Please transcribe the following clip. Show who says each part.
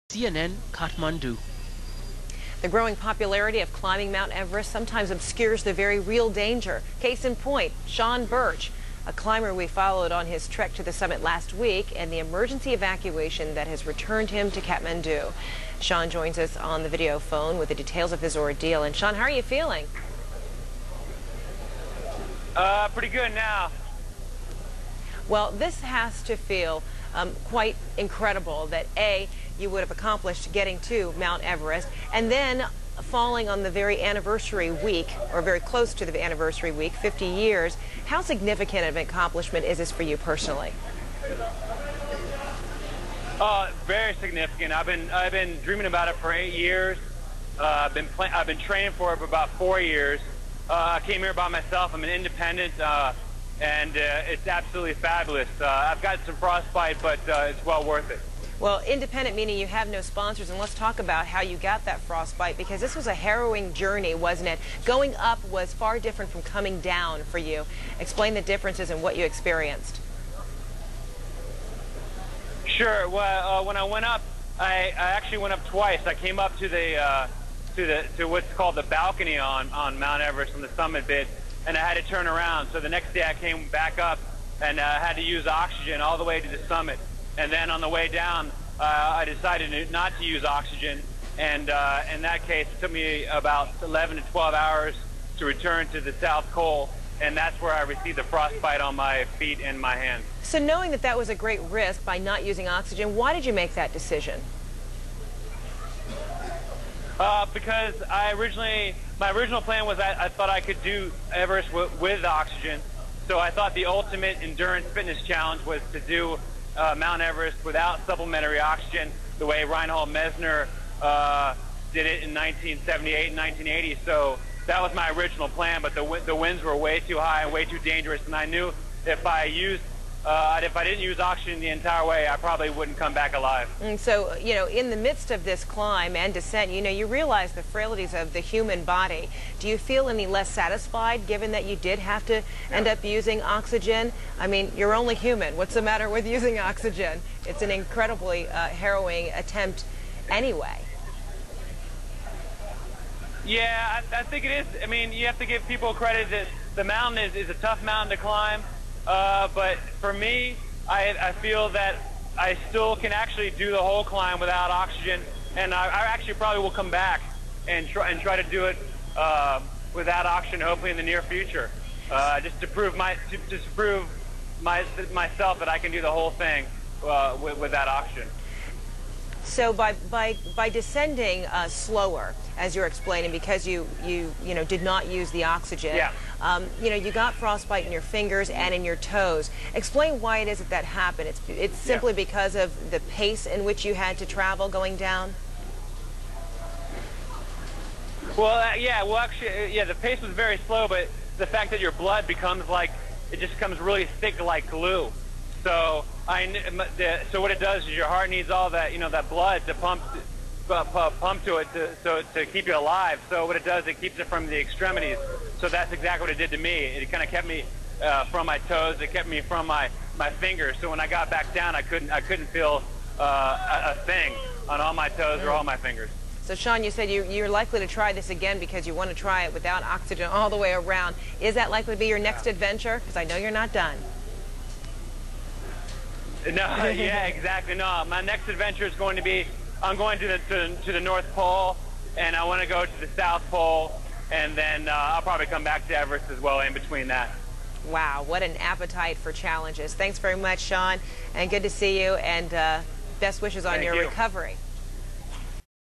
Speaker 1: CNN, Kathmandu.
Speaker 2: The growing popularity of climbing Mount Everest sometimes obscures the very real danger. Case in point, Burch, a climber we followed on his trek to the summit last week, and the emergency evacuation that has returned him to Kathmandu. Sean joins us on the video phone with the details of his ordeal. And Sean, how are you feeling?
Speaker 3: Pretty good now.
Speaker 2: Well, this has to feel quite incredible that A, you would have accomplished getting to Mount Everest, and then falling on the very anniversary week, or very close to the anniversary week, 50 years. How significant of an accomplishment is this for you personally?
Speaker 3: Very significant. I've been dreaming about it for 8 years. I've been training for it for about 4 years. I came here by myself. I'm an independent, and it's absolutely fabulous. I've got some frostbite, but it's well worth it.
Speaker 2: Well, independent meaning you have no sponsors, and let's talk about how you got that frostbite, because this was a harrowing journey, wasn't it? Going up was far different from coming down for you. Explain the differences and what you experienced.
Speaker 3: Sure. Well, when I went up, I actually went up twice. I came up to to what's called the balcony on Mount Everest, on the summit bit, and I had to turn around. So the next day I came back up and had to use oxygen all the way to the summit. And then on the way down, I decided not to use oxygen. And in that case, it took me about 11 to 12 hours to return to the South Pole. And that's where I received the frostbite on my feet and my hands.
Speaker 2: So knowing that that was a great risk by not using oxygen, why did you make that decision?
Speaker 3: Because my original plan was I thought I could do Everest with oxygen. So I thought the ultimate endurance fitness challenge was to do Mount Everest without supplementary oxygen, the way Reinhold Messner did it in 1978 and 1980. So that was my original plan, but the winds were way too high and way too dangerous, and I knew if I didn't use oxygen the entire way, I probably wouldn't come back alive.
Speaker 2: And so, you know, in the midst of this climb and descent, you know, you realize the frailties of the human body. Do you feel any less satisfied given that you did have to end up using oxygen? I mean, you're only human. What's the matter with using oxygen? It's an incredibly harrowing attempt anyway.
Speaker 3: Yeah, I think it is. I mean, you have to give people credit that the mountain is a tough mountain to climb. But for me, I feel that I still can actually do the whole climb without oxygen, and I actually probably will come back and try to do it without oxygen, hopefully in the near future, just to prove myself that I can do the whole thing without oxygen.
Speaker 2: So by descending slower, as you're explaining, because you did not use the oxygen, you know, you got frostbite in your fingers and in your toes. Explain why it is that happened. It's simply because of the pace in which you had to travel going down.
Speaker 3: Well, actually, the pace was very slow, but the fact that your blood becomes it just becomes really thick like glue. So so what it does is your heart needs all that, you know, that blood to pump to it to keep you alive. So what it does, it keeps it from the extremities. So that's exactly what it did to me. It kind of kept me from my toes. It kept me from my fingers. So when I got back down, I couldn't feel a thing on all my toes or all my fingers.
Speaker 2: So Sean, you said you're likely to try this again because you want to try it without oxygen all the way around. Is that likely to be your next adventure? Because I know you're not done.
Speaker 3: No, yeah, exactly. No, my next adventure is going to be, I'm going to the North Pole, and I want to go to the South Pole, and then I'll probably come back to Everest as well in between that.
Speaker 2: Wow, what an appetite for challenges. Thanks very much, Sean, and good to see you, and best wishes on your recovery.